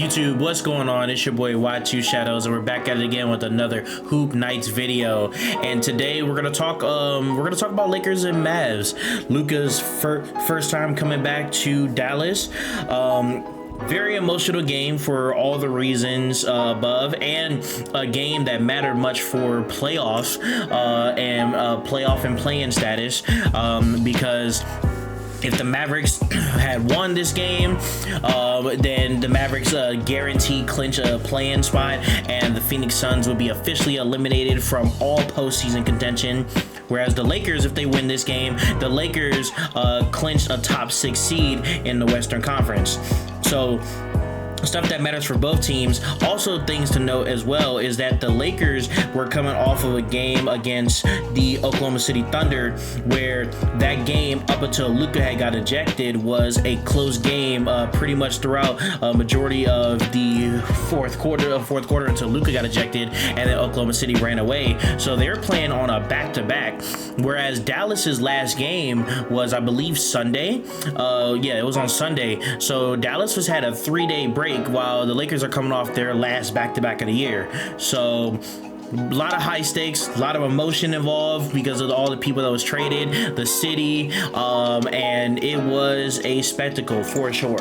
YouTube, what's going on? It's your boy Y2 Shadows, and we're back at it again with another Hoop Nights video. And today we're gonna talk about Lakers and Mavs. Luka's first time coming back to Dallas. Very emotional game for all the reasons above, and a game that mattered much for playoffs and playoff and play-in status, because if the Mavericks had won this game, then the Mavericks guaranteed clinch a play-in spot, and the Phoenix Suns would be officially eliminated from all postseason contention. Whereas the Lakers, if they win this game, the Lakers clinched a top 6 seed in the Western Conference. So stuff that matters for both teams. Also, things to note as well is that the Lakers were coming off of a game against the Oklahoma City Thunder, where that game, up until Luka had got ejected, was a close game pretty much throughout a majority of the fourth quarter until Luka got ejected, and then Oklahoma City ran away. So they're playing on a back-to-back, whereas Dallas's last game was, I believe, Sunday. Yeah, it was on Sunday. So Dallas had a 3-day break, while the Lakers are coming off their last back-to-back of the year. So a lot of high stakes, a lot of emotion involved because of all the people that was traded, the city, and it was a spectacle for sure.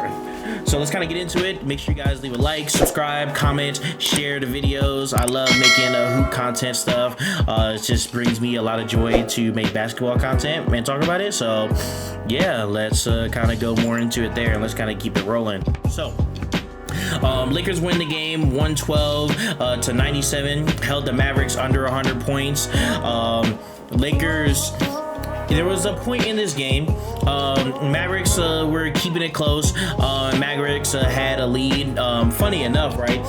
So let's kind of get into it. Make sure you guys leave a like, subscribe, comment, share the videos. I love making hoop content stuff. It just brings me a lot of joy to make basketball content and talk about it. So yeah, let's kind of go more into it there, and let's kind of keep it rolling. So Lakers win the game 112 to 97, held the Mavericks under 100 points. Lakers, there was a point in this game, Mavericks were keeping it close. Mavericks had a lead. Funny enough, right?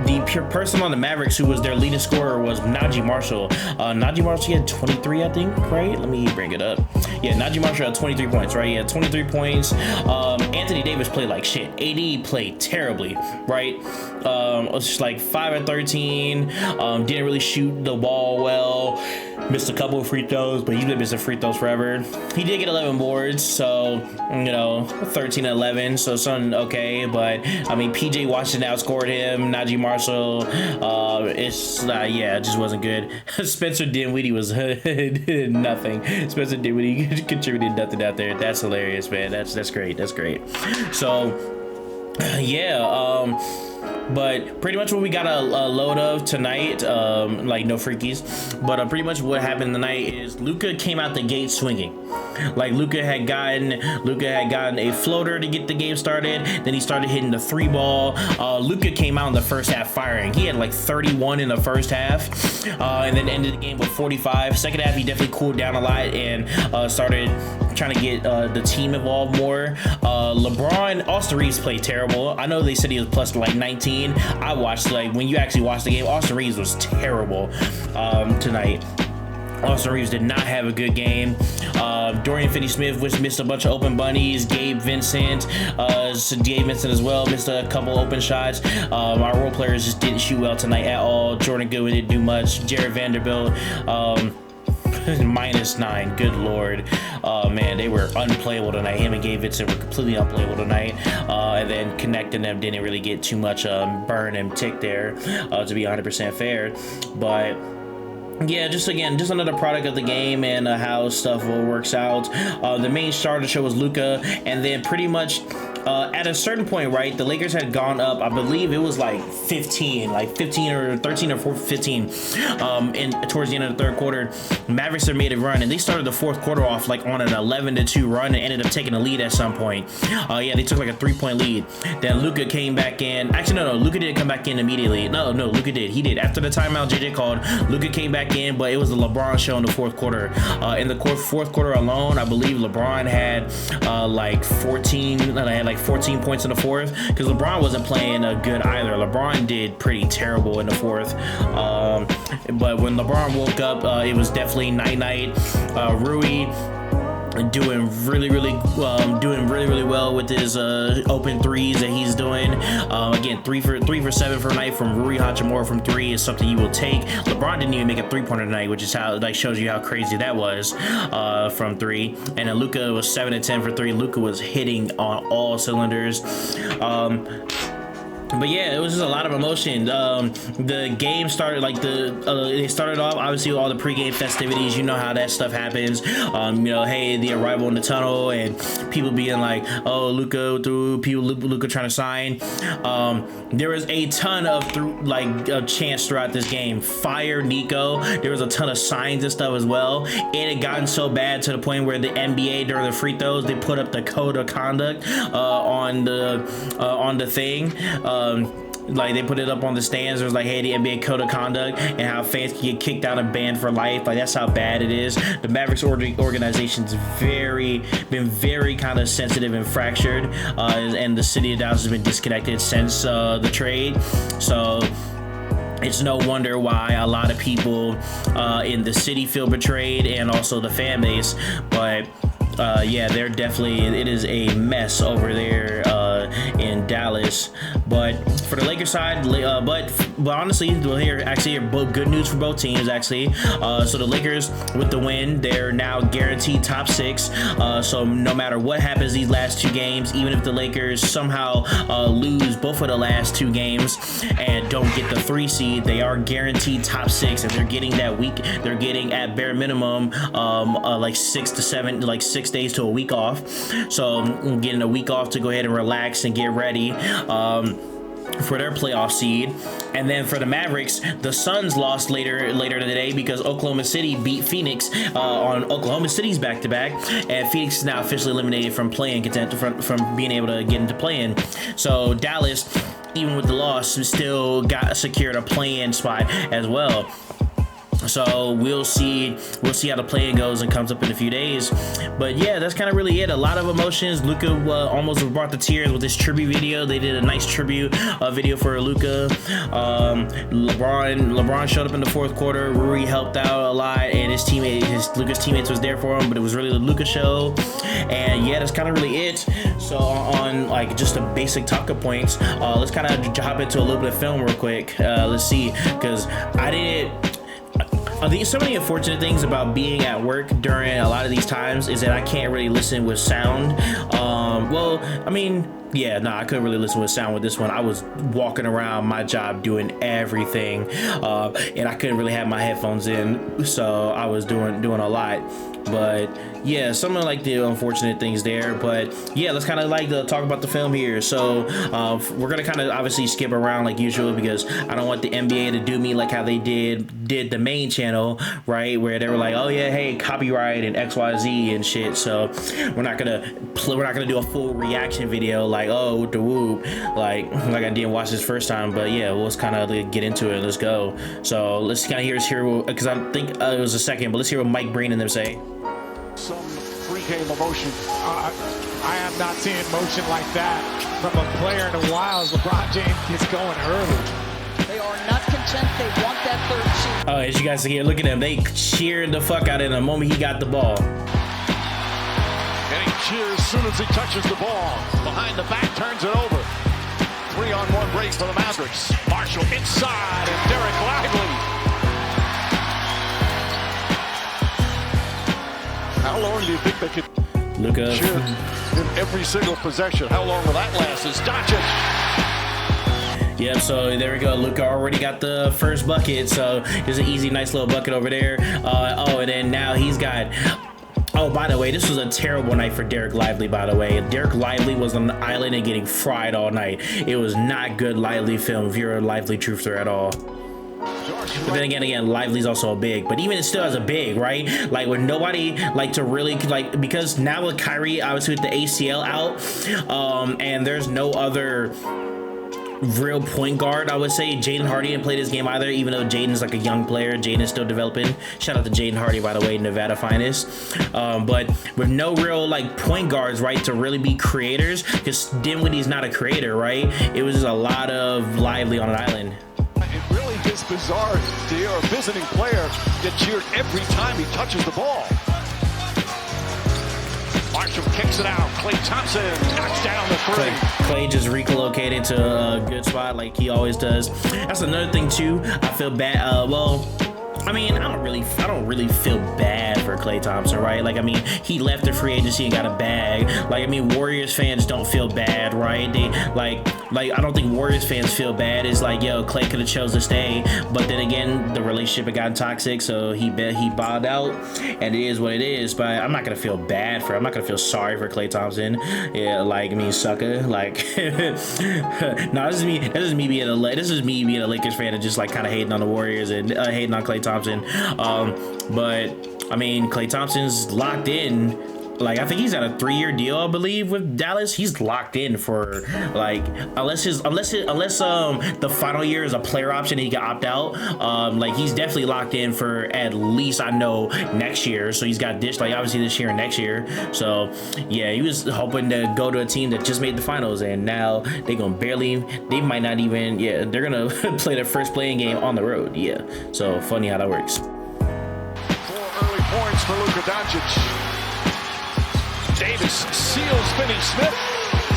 The person on the Mavericks who was their leading scorer was Najee Marshall. Najee Marshall had 23, I think, right? Let me bring it up. Yeah, Najee Marshall had 23 points, right? He had 23 points. Anthony Davis played like shit. AD played terribly, right? It was just like 5 of 13. Didn't really shoot the ball well. Missed a couple of free throws, but he's been missing free throws forever. He did get 11 boards, so, you know, 13 and 11, so something okay. But, I mean, PJ Washington outscored him. Najee Marshall, yeah, it just wasn't good. Spencer Dinwiddie was nothing. Spencer Dinwiddie contributed nothing out there. That's hilarious, man. That's great. That's great. So, yeah, but pretty much what we got a load of tonight, like no freakies, but pretty much what happened tonight is Luka came out the gate swinging. Like Luka had gotten a floater to get the game started. Then he started hitting the 3-ball. Luka came out in the first half firing. He had like 31 in the first half, and then ended the game with 45. Second half, he definitely cooled down a lot and started trying to get the team involved more. Austin Reeves played terrible. I know they said he was plus like 19. I watched, like, when you actually watch the game, Austin Reeves was terrible tonight. Austin Reeves did not have a good game. Dorian Finney-Smith missed a bunch of open bunnies. Gabe Vincent as well missed a couple open shots. Our role players just didn't shoot well tonight at all. Jordan Goodwin didn't do much. Jared Vanderbilt, -9. Good lord. Man, they were unplayable tonight. Him and Gabe Vincent were completely unplayable tonight. And then connecting them didn't really get too much burn and tick there, to be 100% fair. But yeah, just another product of the game and how stuff works out. The main star of the show was Luka, and then pretty much at a certain point, right, the Lakers had gone up, I believe it was like 15 or 13 or 15 towards the end of the third quarter. Mavericks had made a run, and they started the fourth quarter off like on an 11-2 run and ended up taking a lead at some point. Yeah, they took like a 3-point lead. Then Luka came back in. Actually, no, Luka didn't come back in immediately. No, Luka did. He did. After the timeout JJ called, Luka came back in, but it was the LeBron show in the fourth quarter. In the fourth quarter alone, I believe LeBron had like 14 points in the fourth, because LeBron wasn't playing good either. LeBron did pretty terrible in the fourth. But when LeBron woke up, it was definitely night-night. Rui doing really well with his open threes that he's doing. Again, 3 for 7 for a night from Rui Hachimura from 3 is something you will take. LeBron didn't even make a 3-pointer tonight, which is how, like, shows you how crazy that was from 3. And then Luka was 7 and 10 for 3. Luka was hitting on all cylinders. But yeah, it was just a lot of emotion. The game started like they started off obviously with all the pregame festivities. You know how that stuff happens. You know, hey, the arrival in the tunnel and people being like, oh, Luka through people, Luka trying to sign. There was a ton of chants throughout this game. Fire Nico. There was a ton of signs and stuff as well. It had gotten so bad to the point where the NBA during the free throws they put up the code of conduct on the thing. Like they put it up on the stands. It was like, hey, the NBA code of conduct and how fans can get kicked out and banned for life. Like that's how bad it is. The Mavericks organization's been very kind of sensitive and fractured, and the city of Dallas has been disconnected since the trade. So it's no wonder why a lot of people in the city feel betrayed, and also the fan base. But yeah, they're definitely, it is a mess over there in Dallas. But for the Lakers side, but honestly, we'll hear both good news for both teams actually. So the Lakers with the win, they're now guaranteed top 6. So no matter what happens these last 2 games, even if the Lakers somehow lose both of the last 2 games and don't get the 3 seed, they are guaranteed top 6, and they're getting that week. They're getting at bare minimum like 6 to 7, like 6 days to a week off. So getting a week off to go ahead and relax and get ready for their playoff seed. And then for the Mavericks, the Suns lost later today because Oklahoma City beat Phoenix on Oklahoma City's back-to-back, and Phoenix is now officially eliminated from playing content from being able to get into play-in. So Dallas, even with the loss, still got secured a play-in spot as well. So we'll see how the play goes and comes up in a few days. But yeah, that's kind of really it. A lot of emotions. Luka almost brought the tears with this tribute video. They did a nice tribute video for Luka. LeBron showed up in the 4th quarter. Rui helped out a lot, and Luka's teammates was there for him. But it was really the Luka show. And yeah, that's kind of really it. So on like just the basic talking points, let's kind of hop into a little bit of film real quick. Let's see, because I didn't. Some of the unfortunate things about being at work during a lot of these times is that I can't really listen with sound. Well, I mean, yeah, no, I couldn't really listen with sound with this one. I was walking around my job doing everything, and I couldn't really have my headphones in, so I was doing a lot. But yeah, some of like the unfortunate things there. But yeah, let's kind of like talk about the film here. So we're gonna kind of obviously skip around like usual because I don't want the NBA to do me like how they did the main channel, right, where they were like, oh yeah, hey, copyright and XYZ and shit. So we're not gonna do a full reaction video like, oh, the whoop, like I didn't watch this first time. But yeah, let's kind of get into it. Let's go. So let's kind of hear because I think it was a second, but let's hear what Mike Breen and them say. Some pre-game emotion. I have not seen emotion like that from a player in a while as LeBron James gets going early. They are not content. They want that 3rd seed. Oh, as you guys can hear, look at him. They cheered the fuck out of him the moment he got the ball. And he cheers as soon as he touches the ball. Behind the back, turns it over. 3-on-1 break for the Mavericks. Marshall inside, and Derek Lively. How long do you think they could Luka cheer in every single possession? How long will that last? Is Doncic. Yep, so there we go. Luka already got the first bucket, so there's an easy, nice little bucket over there. Oh, and then now he's got... Oh, by the way, this was a terrible night for Derek Lively, by the way. Derek Lively was on the island and getting fried all night. It was not good Lively film if you're a Lively truther at all. But then again, Lively's also a big, but even it still has a big, right? Like with nobody like to really like, because now with Kyrie obviously with the ACL out, and there's no other real point guard, I would say. Jaden Hardy didn't play this game either, even though Jaden's like a young player. Jaden is still developing. Shout out to Jaden Hardy, by the way, Nevada finest. But with no real like point guards, right, to really be creators, because Dinwiddie's not a creator, right? It was just a lot of Lively on an island. It really is bizarre to hear a visiting player get cheered every time he touches the ball. Marshall kicks it out. Klay Thompson knocks down the 3. Klay just relocated to a good spot like he always does. That's another thing too. I feel bad. Well, I mean, I don't really feel bad for Klay Thompson, right? Like, I mean, he left the free agency and got a bag. Like, I mean, Warriors fans don't feel bad, right? They like I don't think Warriors fans feel bad. It's like, yo, Klay could have chose to stay, but then again, the relationship had gotten toxic, so he bowed out, and it is what it is. But I'm not gonna feel bad for him. I'm not gonna feel sorry for Klay Thompson. Yeah, like, I mean, sucker. Like, no, this is me being a Lakers fan and just like kind of hating on the Warriors and hating on Klay Thompson. But I mean, Klay Thompson's locked in. Like, I think he's got a 3-year deal, I believe, with Dallas. He's locked in for, like, unless the final year is a player option and he can opt out. Like, he's definitely locked in for at least, I know, next year. So he's got this, like, obviously this year and next year. So yeah, he was hoping to go to a team that just made the finals, and now they might not even, yeah, they're gonna play their first playing game on the road. Yeah, so funny how that works. 4 early points for Luka Doncic. Davis seals Finney-Smith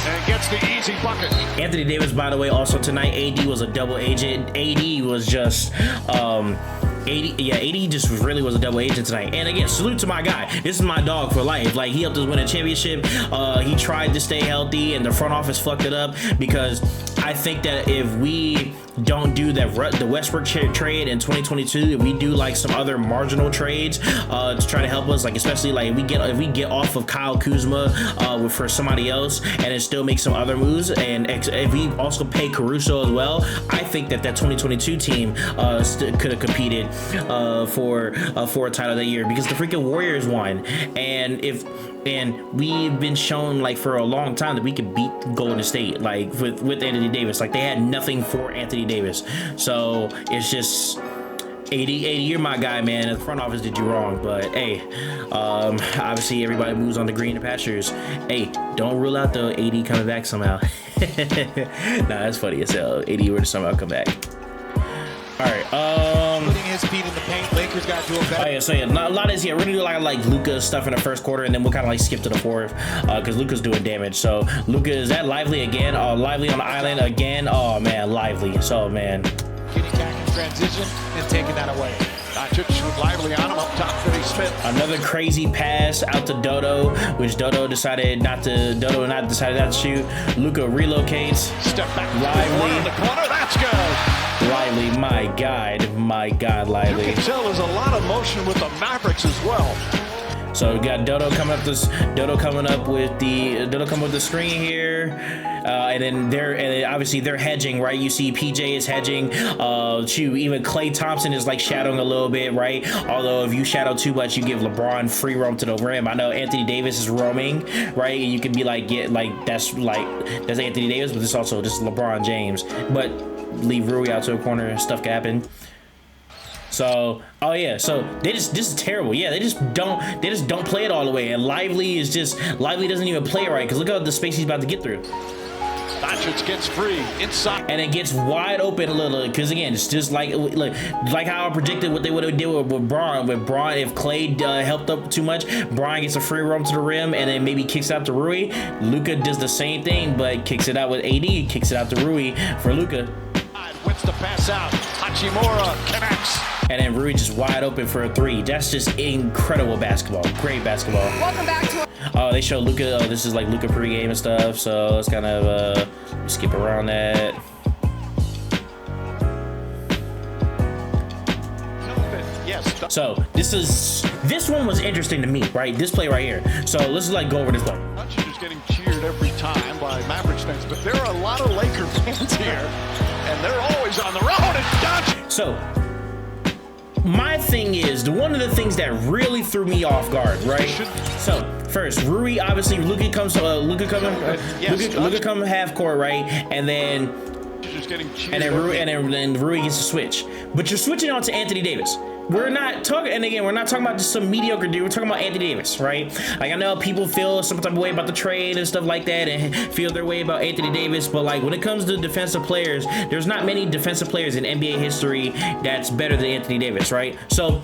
and gets the easy bucket. Anthony Davis, by the way, also tonight, AD was a double agent. AD was just AD just really was a double agent tonight. And again, salute to my guy. This is my dog for life. Like, he helped us win a championship. He tried to stay healthy, and the front office fucked it up, because I think that if we don't do the Westbrook trade in 2022, if we do like some other marginal trades to try to help us, like especially like if we get off of Kyle Kuzma for somebody else, and then still make some other moves, and if we also pay Caruso as well, I think that 2022 team could have competed for a title that year, because the freaking Warriors won, and we've been shown like for a long time that we could beat Golden State, like with Anthony Davis. Like, they had nothing for Anthony Davis. So it's just 80, you're my guy, man. The front office did you wrong, but hey, obviously everybody moves on to greener pastures. Hey, don't rule out the 80 coming back somehow. Nah, that's funny as hell. 80 were to somehow come back. All right, putting his feet in the paint. Lakers got to do a better. Oh yeah, so yeah, a lot is, yeah, we're gonna do like Luka stuff in the first quarter, and then we'll kind of like skip to the fourth, because Luka's doing damage. So Luka, is that Lively again? Oh, Lively on the island again. Oh man, Lively. So man, getting back in transition and taking that away. Doncic with Lively on him up top. Finney-Smith. Another crazy pass out to Dodo, which Dodo decided not to shoot. Luka relocates. Step back. Lively In the corner. That's good. Lively, my God, Lively. You can tell there's a lot of motion with the Mavericks as well. So we got Dodo coming up with the screen here, and then obviously they're hedging, right? You see PJ is hedging. Even Klay Thompson is like shadowing a little bit, right? Although if you shadow too much, you give LeBron free roam to the rim. I know Anthony Davis is roaming, right? And you can be like, that's Anthony Davis, but this is LeBron James. But leave Rui out to a corner, stuff can happen. So, oh yeah, so this is terrible. Yeah, they just don't play it all the way. And Lively doesn't even play it right, because look at the space he's about to get through. Doncic gets free inside, and it gets wide open a little, because again, it's just like how I predicted what they would have did with Braun. With Braun, if Klay helped up too much, Braun gets a free roam to the rim, and then maybe kicks out to Rui. Luka does the same thing, but kicks it out with AD, kicks it out to Rui for Luka. Wins the pass out. Hachimura connects. And then Rui just wide open for a 3. That's just incredible basketball. Great basketball. Welcome back to. Oh, they show Luka. Oh, this is like Luka pregame and stuff. So let's kind of skip around that. So this one was interesting to me, right? This play right here. So let's like go over this play. Doncic is getting cheered every time by Mavericks fans, but there are a lot of Laker fans here, and they're always on the road. And Doncic. So my thing is, one of the things that really threw me off guard, right? So first, Rui, obviously, Luka come half court, right? And then Rui gets a switch. But you're switching on to Anthony Davis. We're not talking about just some mediocre dude. We're talking about Anthony Davis, right? Like, I know people feel some type of way about the trade and stuff like that, and feel their way about Anthony Davis, but like when it comes to defensive players, there's not many defensive players in NBA history that's better than Anthony Davis, right? So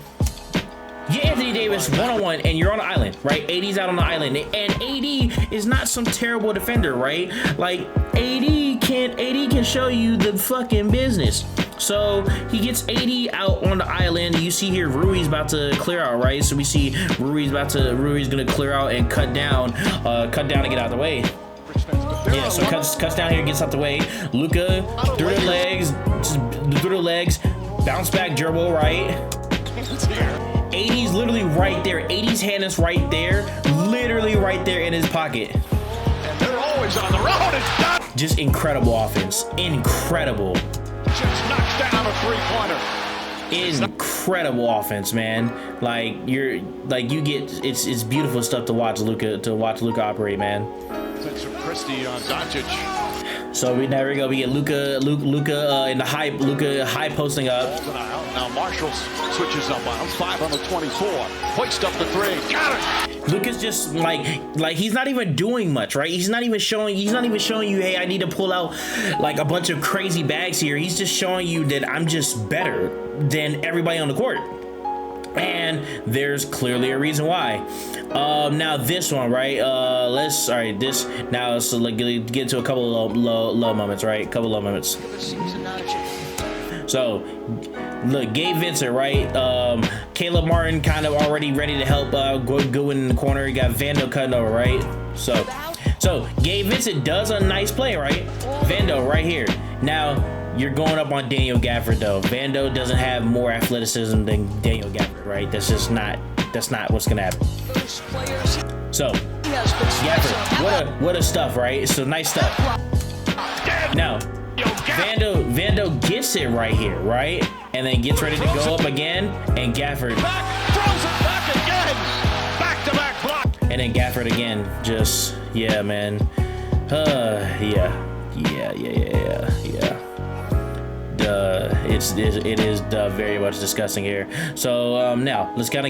get Anthony Davis one-on-one, and you're on an island, right? AD's out on the island, and AD is not some terrible defender, right? Like AD can show you the fucking business. So he gets 80 out on the island. You see here Rui's about to clear out, right? So we see Rui's gonna clear out and cut down to get out of the way. Yeah, so cuts down here, gets out the way. Luka through the legs, bounce back dribble, right? 80's literally right there. 80's hand is right there, literally right there in his pocket. And they're always on the road. It's done. Just incredible offense, incredible. Just knocks down a three-pointer. Incredible offense, man. It's beautiful stuff to watch Luka operate, man. Some Christie on Doncic. So there we go. We get Luka in the high posting up. Now Marshall switches up on him. 5 on the 24. Hoist up the 3. Got it. Luka's just like he's not even doing much, right? He's not even showing you, hey, I need to pull out like a bunch of crazy bags here. He's just showing you that I'm just better than everybody on the court. And there's clearly a reason why. Now this one, right? Let's get into a couple of low moments, right? A couple of low moments. So, look, Gabe Vincent, right? Caleb Martin kind of already ready to help go in the corner. You got Vando cutting over, right? So Gabe Vincent does a nice play, right? Vando right here. Now, you're going up on Daniel Gafford, though. Vando doesn't have more athleticism than Daniel Gafford, right? That's not what's gonna happen. So, Gafford, what a stuff, right? So nice stuff. Now, Vando gets it right here, right? And then gets ready to go up again, and Gafford Throws it back again. Back-to-back block. and then Gafford again. Just man. Yeah. It is very much disgusting here. So now let's get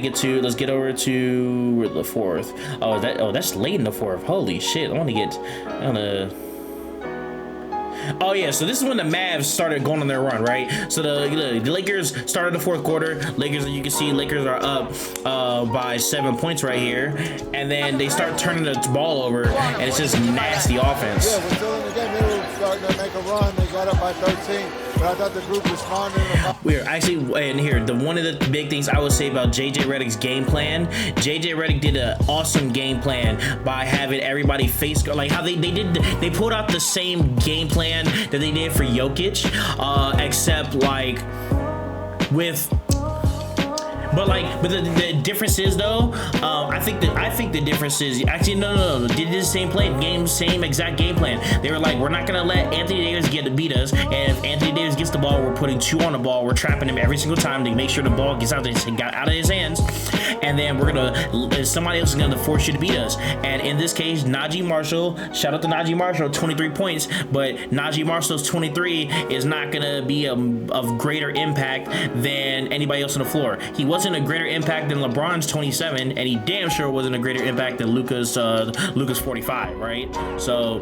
over to the fourth. That's late in the fourth. Holy shit! Oh yeah, so this is when the Mavs started going on their run, right? So the Lakers started the fourth quarter. Lakers, you can see, are up by 7 points right here, and then they start turning the ball over, and it's just nasty offense. Yeah, we're still in the game. They were starting to make a run. They got up by 13, but I thought the group responded. We're actually, and here, one of the big things I would say about JJ Redick's game plan. JJ Redick did an awesome game plan by having everybody face guard, like how they pulled out the same game plan that they did for Jokic, except like but the difference is though, I think the difference is actually no. They did the same exact game plan. They were like, we're not gonna let Anthony Davis beat us, and if Anthony Davis gets the ball, we're putting 2 on the ball. We're trapping him every single time to make sure the ball gets out of his hands, and then somebody else is gonna force you to beat us. And in this case, Najee Marshall, shout out to Najee Marshall, 23 points, but Najee Marshall's 23 is not gonna be of greater impact than anybody else on the floor. He wasn't a greater impact than LeBron's 27, and he damn sure wasn't a greater impact than Luka's 45, right? So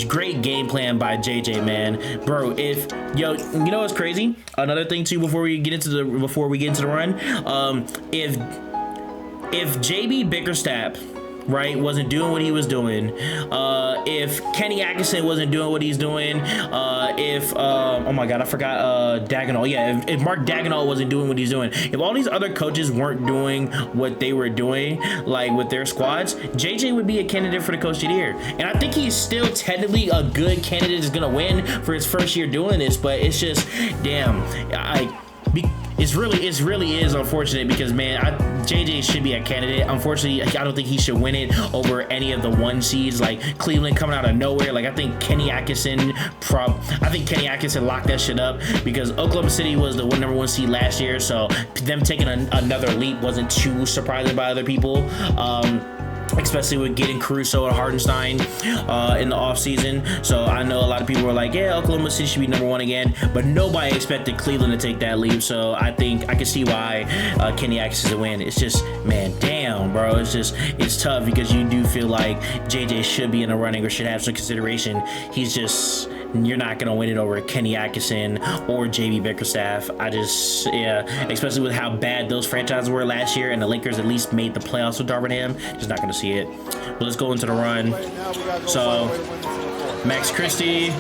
great game plan by JJ, man. Bro, you know what's crazy? Another thing too before we get into the run, if JB Bickerstaff, right, wasn't doing what he was doing, if Kenny Atkinson wasn't doing what he's doing, oh my god, I forgot Dagnall. Yeah, if Mark Dagnall wasn't doing what he's doing, if all these other coaches weren't doing what they were doing, like with their squads, JJ would be a candidate for the coach of the year. And I think he's still technically a good candidate, is gonna win for his first year doing this, but it's just damn, it really is unfortunate because, man, JJ should be a candidate. Unfortunately, I don't think he should win it over any of the 1 seeds, like Cleveland coming out of nowhere. Like, I think Kenny Atkinson locked that shit up because Oklahoma City was the number 1 seed last year, so them taking another leap wasn't too surprising by other people. Especially with getting Caruso and Hardenstein in the offseason. So I know a lot of people were like, yeah, Oklahoma City should be number 1 again, but nobody expected Cleveland to take that leap. So I think I can see why Kenny Atkinson to win. It's just, man, damn, bro. It's tough because you do feel like JJ should be in the running or should have some consideration. You're not going to win it over Kenny Atkinson or JB Bickerstaff. Especially with how bad those franchises were last year, and the Lakers at least made the playoffs with Darvin Ham. Just not going to see it. But let's go into the run. So, Max Christie.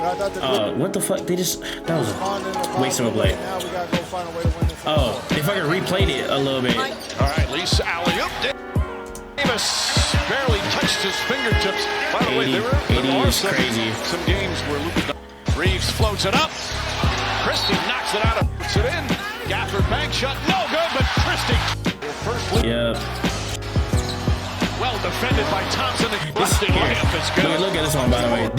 But I thought the What the fuck? They just, that was a waste of a play. Now we gotta go find a way to win this. Oh, they fucking replayed it a little bit. All right, Lisa alley-oop. Davis barely touched his fingertips. By the way, 80 there are is crazy. some games where Luka Reeves floats it up. Christie knocks it out, puts it in. Gafford bank shot, no good, but Christie. First Yeah. well defended by Thompson. And This, busting layup is good. look at this one, by the way.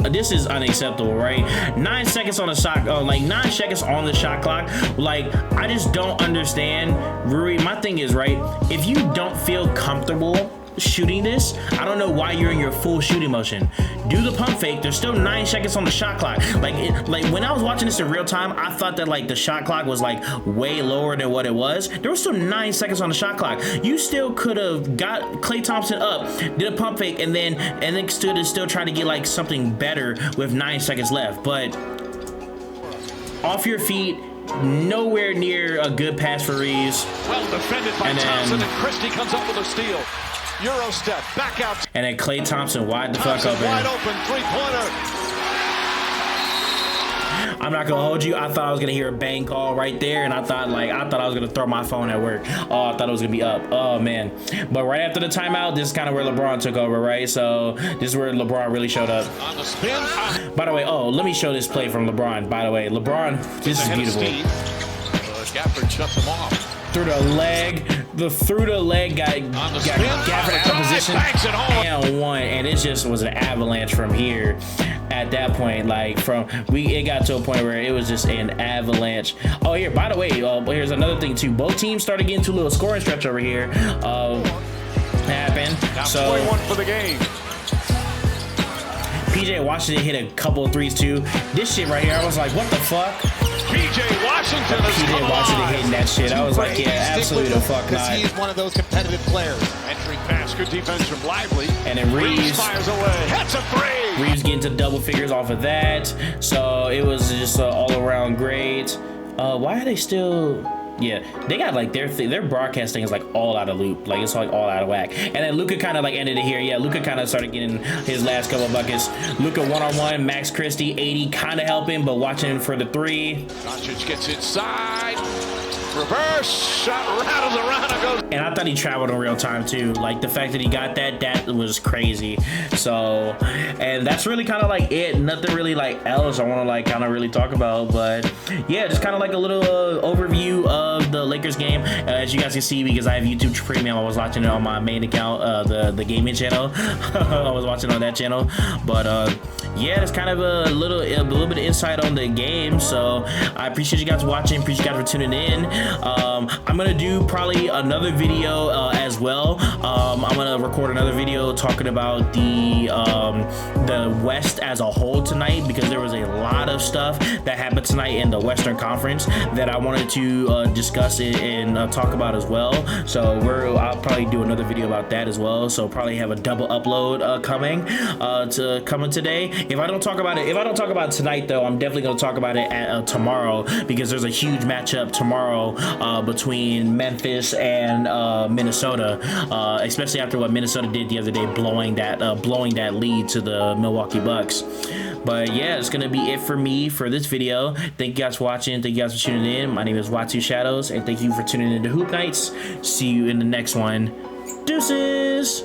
This is unacceptable, right? 9 seconds on the shot, like 9 seconds on the shot clock. Like, I just don't understand, Rui. My thing is, right, if you don't feel comfortable shooting this, I don't know why you're in your full shooting motion. Do the pump fake. There's still 9 seconds on the shot clock. Like when I was watching this in real time, I thought that like the shot clock was like way lower than what it was. There was still 9 seconds on the shot clock. You still could have got Klay Thompson up, did a pump fake, and then still trying to get like something better with 9 seconds left. But off your feet, nowhere near a good pass for Reeves. Well defended by Thompson, and Christie comes up with a steal. Euro step, back out. And then Klay Thompson wide the fuck open. Wide open, three-pointer. I'm not gonna hold you. I thought I was gonna hear a bang call right there, and I thought I was gonna throw my phone at work. Oh, I thought it was gonna be up. Oh man. But right after the timeout, this is kind of where LeBron took over, right? So this is where LeBron really showed up. On the spin. By the way, oh, let me show this play from LeBron. By the way, LeBron, this is beautiful. Gafford shuts him off. Through the leg, got Gafford out of position and one, and it just was an avalanche from here. At that point, like it got to a point where it was just an avalanche. Oh, here, by the way, here's another thing too. Both teams started getting to a little scoring stretch over here. Happened. Now so 41 for the game. PJ Washington hit a couple of threes too. This shit right here, I was like, what the fuck? PJ Washington is PJ Washington hitting that shit. I was like, yeah, absolutely the fuck not. He is one of those competitive players. Entry pass, good defense from Lively. And then Reeves fires away. That's a three. Reeves getting to double figures off of that. So it was just all around great. Why are they still? Yeah, they got like their broadcasting is like all out of loop, like it's like all out of whack. And then Luka kind of like ended it here. Yeah, Luka kind of started getting his last couple of buckets. Luka one-on-one, Max Christie 80 kind of helping, but watching for the three. Doncic gets inside. Reverse shot rattles around and goes. And I thought he traveled in real time too. Like the fact that he got that was crazy. So, and that's really kind of like it. Nothing really like else I want to like kind of really talk about. But yeah, just kind of like a little overview of the Lakers game. As you guys can see, because I have YouTube Premium, I was watching it on my main account, the gaming channel. I was watching on that channel. But yeah, it's kind of a little bit of insight on the game. So I appreciate you guys watching. Appreciate you guys for tuning in. I'm gonna do probably another video as well. I'm gonna record another video talking about the West as a whole tonight, because there was a lot of stuff that happened tonight in the Western Conference that I wanted to discuss it and talk about as well. So I'll probably do another video about that as well. So probably have a double upload coming today. If I don't talk about it tonight though, I'm definitely gonna talk about it tomorrow, because there's a huge matchup tomorrow between Memphis and Minnesota, especially after what Minnesota did the other day, blowing that lead to the Milwaukee Bucks. But yeah, it's gonna be it for me for this video. Thank you guys for watching. Thank you guys for tuning in. My name is Watu Shadows, and thank you for tuning in to Hoop Nights. See you in the next one. Deuces.